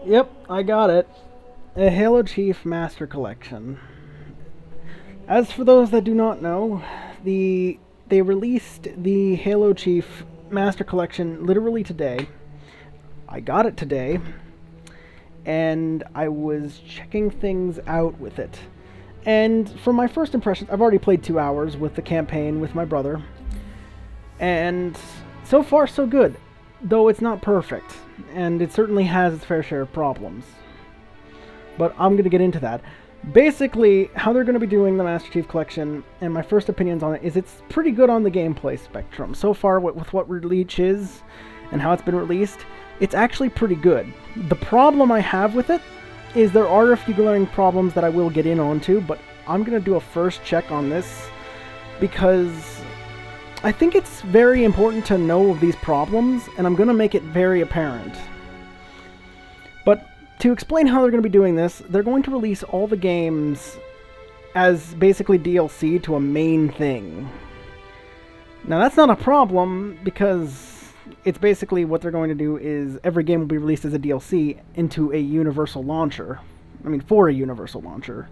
Yep, I got it. A Halo Chief Master Collection. As for those that do not know, they released the Halo Chief Master Collection literally today. I got it today, and I was checking things out with it. And from my first impressions, I've already played 2 hours with the campaign with my brother, and so far so good, though it's not perfect, and it certainly has its fair share of problems. But I'm going to get into that. Basically, how they're going to be doing the Master Chief Collection, and my first opinions on it, is it's pretty good on the gameplay spectrum. So far, with what Release is, and how it's been released, it's actually pretty good. The problem I have with it is there are a few glaring problems that I will get in onto, but I'm going to do a first check on this, because I think it's very important to know of these problems, and I'm going to make it very apparent. But to explain how they're going to be doing this, they're going to release all the games as basically DLC to a main thing. Now that's not a problem, because it's basically what they're going to do is every game will be released as a DLC into a universal launcher. I mean, for a universal launcher.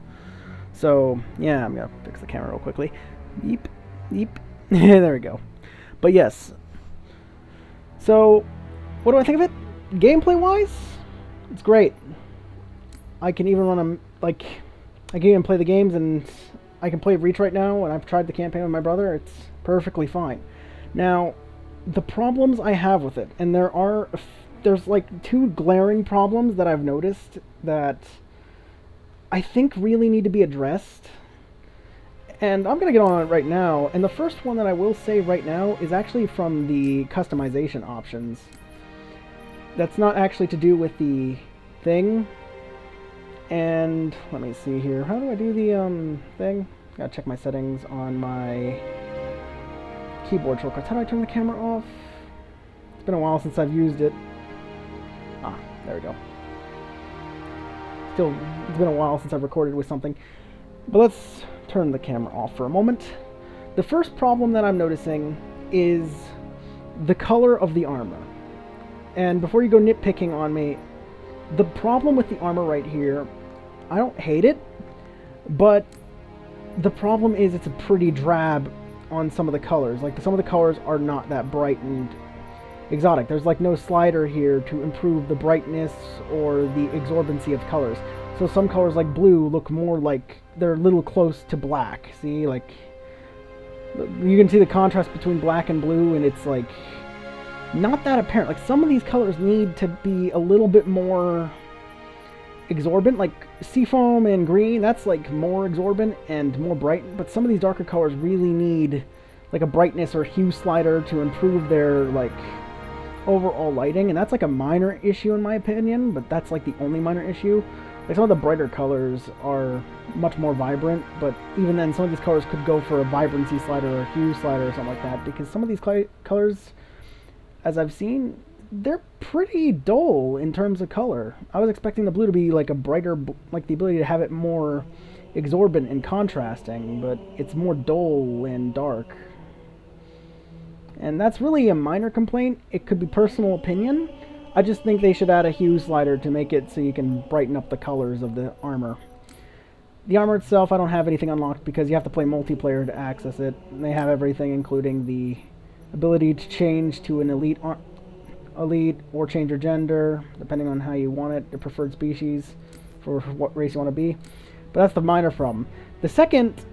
So, yeah, I'm going to fix the camera real quickly. Yeep, yeep. There we go. But yes. So, what do I think of it? Gameplay-wise, it's great. I can even run them, like, I can even play the games, and I can play Reach right now, and I've tried the campaign with my brother. It's perfectly fine. Now, the problems I have with it, and there's like two glaring problems that I've noticed that I think really need to be addressed. And I'm going to get on it right now. And the first one that I will say right now is actually from the customization options. That's not actually to do with the thing. And let me see here. How do I do the thing? Gotta check my settings on my keyboard shortcuts. How do I turn the camera off? It's been a while since I've used it. Ah, there we go. Still, it's been a while since I've recorded with something. But let's turn the camera off for a moment. The first problem that I'm noticing is the color of the armor. And before you go nitpicking on me, the problem with the armor right here, I don't hate it, but the problem is it's a pretty drab on some of the colors. Like, some of the colors are not that bright and exotic. There's like no slider here to improve the brightness or the exorbancy of colors. So some colors like blue look more like they're a little close to black. See, like, you can see the contrast between black and blue, and it's like not that apparent. Like, some of these colors need to be a little bit more exorbitant, like seafoam and green, that's like more exorbitant and more bright, but some of these darker colors really need like a brightness or hue slider to improve their like overall lighting, and that's like a minor issue in my opinion, but that's like the only minor issue. Like, some of the brighter colors are much more vibrant, but even then some of these colors could go for a vibrancy slider or a hue slider or something like that, because some of these colors, as I've seen, they're pretty dull in terms of color. I was expecting the blue to be like a brighter, like the ability to have it more exorbitant and contrasting, but it's more dull and dark. And that's really a minor complaint. It could be personal opinion. I just think they should add a hue slider to make it so you can brighten up the colors of the armor. The armor itself, I don't have anything unlocked because you have to play multiplayer to access it. They have everything, including the ability to change to an elite or change your gender, depending on how you want it, your preferred species, for what race you want to be. But that's the minor problem. The second,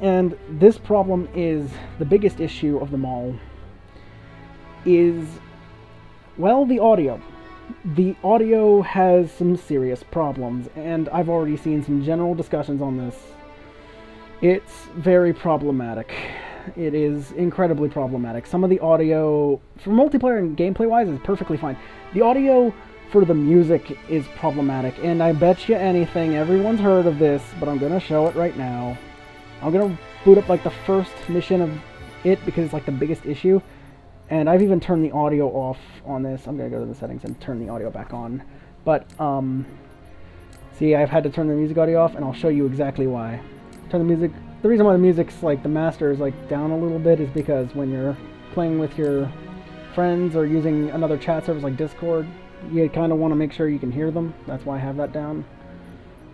and this problem is the biggest issue of them all, is, well, the audio. The audio has some serious problems, and I've already seen some general discussions on this. It's very problematic. It is incredibly problematic. Some of the audio, for multiplayer and gameplay-wise, is perfectly fine. The audio for the music is problematic, and I bet you anything, everyone's heard of this, but I'm going to show it right now. I'm going to boot up like the first mission of it, because it's like the biggest issue, and I've even turned the audio off on this. I'm going to go to the settings and turn the audio back on. But, see, I've had to turn the music audio off, and I'll show you exactly why. Turn the music. The reason why the music's like the master is like down a little bit is because when you're playing with your friends or using another chat service like Discord, You kind of want to make sure you can hear them. That's why I have that down.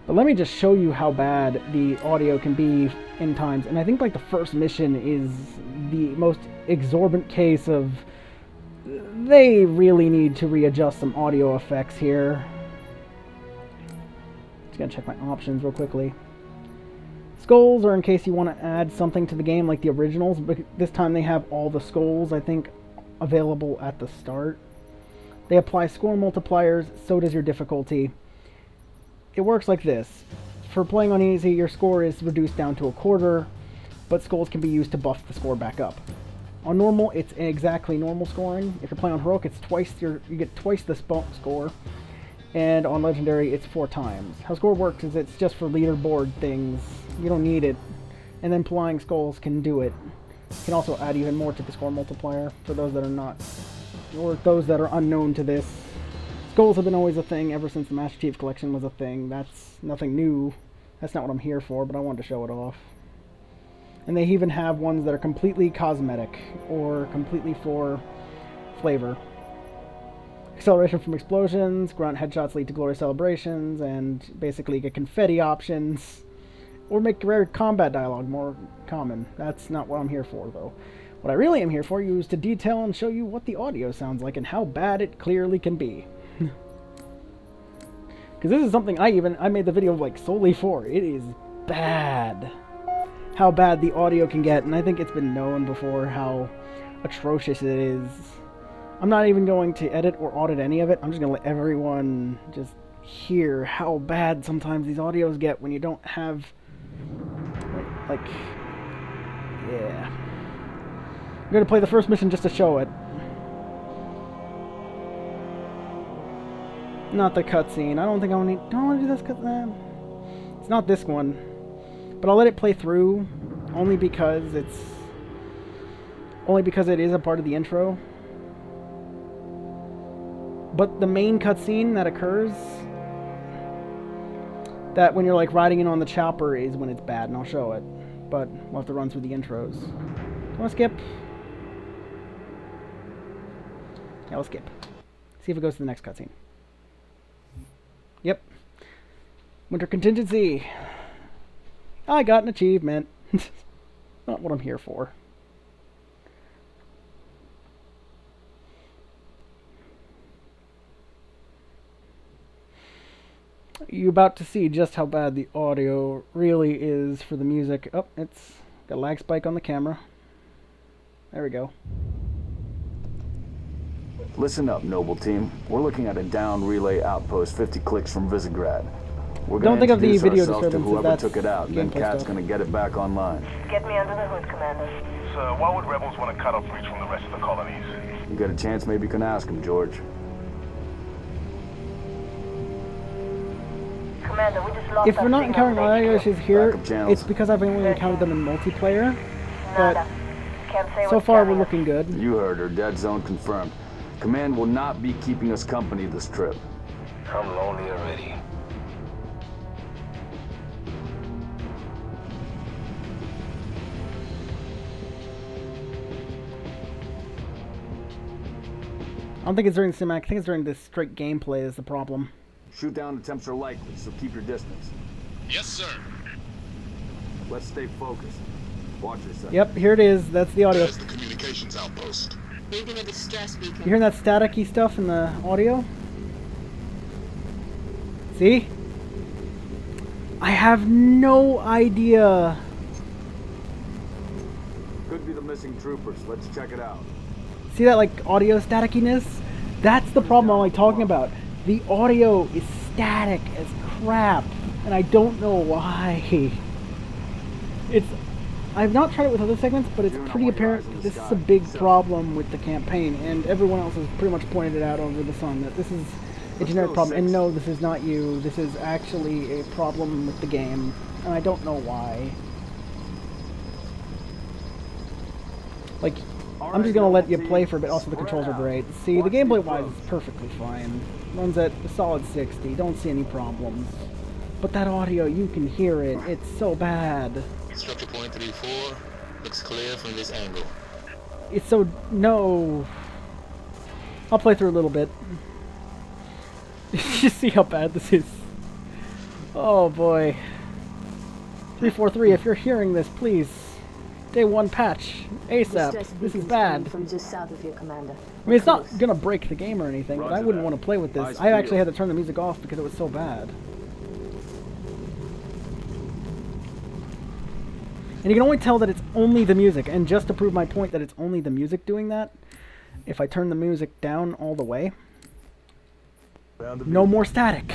But let me just show you how bad the audio can be in times. And I think like the first mission is the most exorbitant case of they really need to readjust some audio effects here. Just gotta check my options real quickly. Skulls are in case you want to add something to the game like the originals, but this time they have all the skulls, I think, available at the start. They apply score multipliers, so does your difficulty. It works like this. For playing on easy, your score is reduced down to a quarter, but skulls can be used to buff the score back up. On normal, it's exactly normal scoring. If you're playing on heroic, it's you get twice the score. And on legendary, it's 4 times. How score works is it's just for leaderboard things. You don't need it. And then applying skulls can do it. You can also add even more to the score multiplier for those that are not, or those that are unknown to this. Skulls have been always a thing ever since the Master Chief Collection was a thing. That's nothing new. That's not what I'm here for, but I wanted to show it off. And they even have ones that are completely cosmetic or completely for flavor. Acceleration from explosions, grunt headshots lead to glorious celebrations, and basically get confetti options. Or make rare combat dialogue more common. That's not what I'm here for, though. What I really am here for is to detail and show you what the audio sounds like and how bad it clearly can be. Because this is something I made the video like solely for. It is bad. How bad the audio can get, and I think it's been known before how atrocious it is. I'm not even going to edit or audit any of it. I'm just going to let everyone just hear how bad sometimes these audios get when you don't have, like, yeah. I'm going to play the first mission just to show it. Not the cutscene. I don't think I want to. Don't want to do this cutscene. It's not this one, but I'll let it play through, only because it is a part of the intro. But the main cutscene that occurs, that when you're like riding in on the chopper, is when it's bad, and I'll show it. But we'll have to run through the intros. Do you want to skip? Yeah, we'll skip. See if it goes to the next cutscene. Yep. Winter Contingency. I got an achievement. Not what I'm here for. You're about to see just how bad the audio really is for the music. Oh, it's got a lag spike on the camera. There we go. Listen up, Noble Team. We're looking at a down relay outpost 50 clicks from Visegrad. We're Don't think of the video disturbances to disturbances. whoever That's took it out, and then Cat's stuff. gonna get it back online. Get me under the hood, Commander. Sir, why would rebels want to cut off reach from the rest of the colonies? You got a chance, maybe you can ask him, George. Commander, we just lost If we're not encountering audio issues here, Backup channels. it's because I've only encountered them in multiplayer. Nada. But Can't say so what's far, coming we're up. looking good. You heard her. Dead zone confirmed. Command will not be keeping us company this trip. I'm lonely already. I don't think it's during the cinematic. I think it's during this straight gameplay is the problem. Shoot down attempts are likely, so keep your distance. Yes, sir. Let's stay focused. Watch yourself. Yep, here it is. That's the audio. There's the communications outpost. Reading a distress beacon. You hearing that staticky stuff in the audio? See? I have no idea. Could be the missing troopers. Let's check it out. See that like audio staticiness? That's the problem I'm like talking about. The audio is static as crap, and I don't know why. I've not tried it with other segments, but it's pretty apparent this is a big problem with the campaign, and everyone else has pretty much pointed it out over the sun that this is a generic problem. And no, this is not you. This is actually a problem with the game, and I don't know why. Like, I'm just gonna let you play for a bit. Also, the controls are great. See, the gameplay-wise is perfectly fine. Runs at a solid 60. Don't see any problems. But that audio, you can hear it. It's so bad. Structure point 34 looks clear from this angle. It's so... no. I'll play through a little bit. You see how bad this is? Oh boy. 343, if you're hearing this, please. Day 1 patch. ASAP. This is bad. From just south of here, Commander. I mean, it's not gonna break the game or anything, but I wouldn't want to play with this. Eyes I actually peeled. had to turn the music off because it was so bad. And you can only tell that it's only the music, and just to prove my point that it's only the music doing that, if I turn the music down all the way, no more static.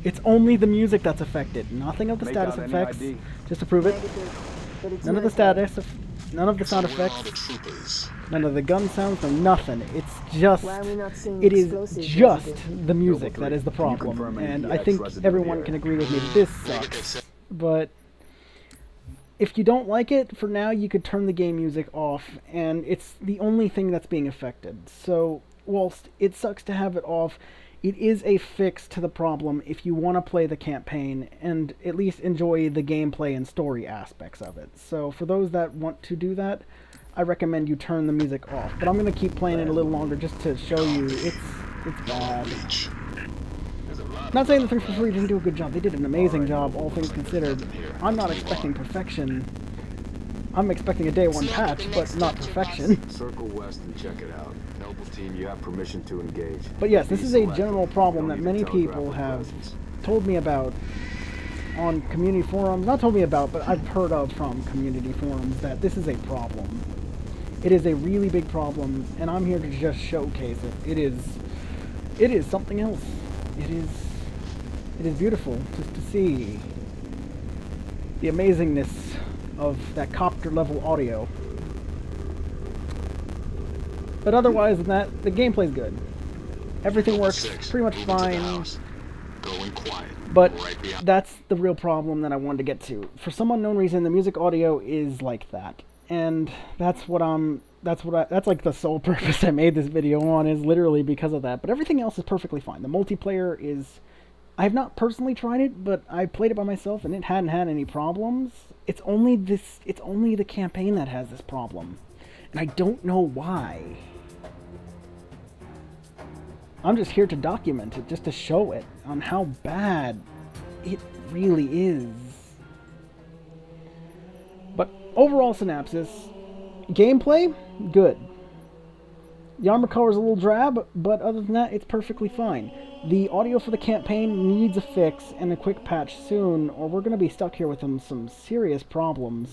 It's only the music that's affected. Nothing of the Make status out any effects. ID? Just to prove it. But it's None of the status, none of the sound Where are all effects, the troopers? none of the gun sounds, no nothing. It's just, Why are we not seeing it is explosives just residue? the music Noble that is the three, can you problem. confirm any And I EX think residue in everyone the can area? agree with me that this sucks. But if you don't like it, for now you could turn the game music off, and it's the only thing that's being affected. So, whilst it sucks to have it off, it is a fix to the problem if you want to play the campaign and at least enjoy the gameplay and story aspects of it. So for those that want to do that, I recommend you turn the music off. But I'm going to keep playing it a little longer just to show you it's bad. Reach. There's a lot Not saying the 343 didn't do a good job. They did an amazing job, all things considered. I'm not expecting perfection. I'm expecting a day 1 patch, but not perfection. Circle west and check it out. Noble team, you have permission to engage. But yes, this Be is a selective. general problem Don't that even many telegraph people your have presence. told me about on community forums. Not told me about, but I've heard of from community forums that this is a problem. It is a really big problem, and I'm here to just showcase it. It is something else. It is beautiful just to see the amazingness of that copter level audio. But otherwise than that, the gameplay's good. Everything works Six, pretty much move into the fine. house. Going quiet. But Right behind. that's the real problem that I wanted to get to. For some unknown reason, the music audio is like that, and that's like the sole purpose I made this video on, is literally because of that. But everything else is perfectly fine. The multiplayer is, I have not personally tried it, but I played it by myself, and it hadn't had any problems. It's only the campaign that has this problem, and I don't know why. I'm just here to document it, just to show it on how bad it really is. But overall synopsis, gameplay, good. The armor color is a little drab, but other than that, it's perfectly fine. The audio for the campaign needs a fix and a quick patch soon, or we're going to be stuck here with some serious problems.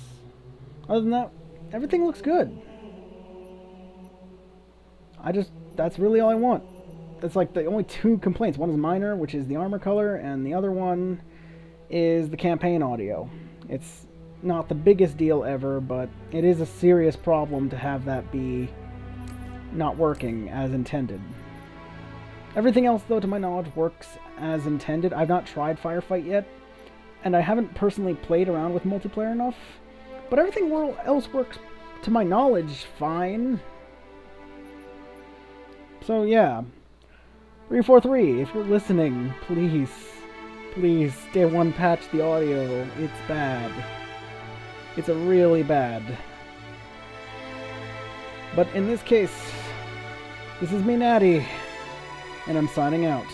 Other than that, everything looks good. That's really all I want. It's like the only 2 complaints. One is minor, which is the armor color, and the other one is the campaign audio. It's not the biggest deal ever, but it is a serious problem to have that be not working as intended. Everything else, though, to my knowledge, works as intended. I've not tried Firefight yet, and I haven't personally played around with multiplayer enough, but everything else works, to my knowledge, fine. So, yeah. 343, if you're listening, please, day 1 patch the audio. It's bad. It's a really bad. But in this case, this is me, Natty, and I'm signing out.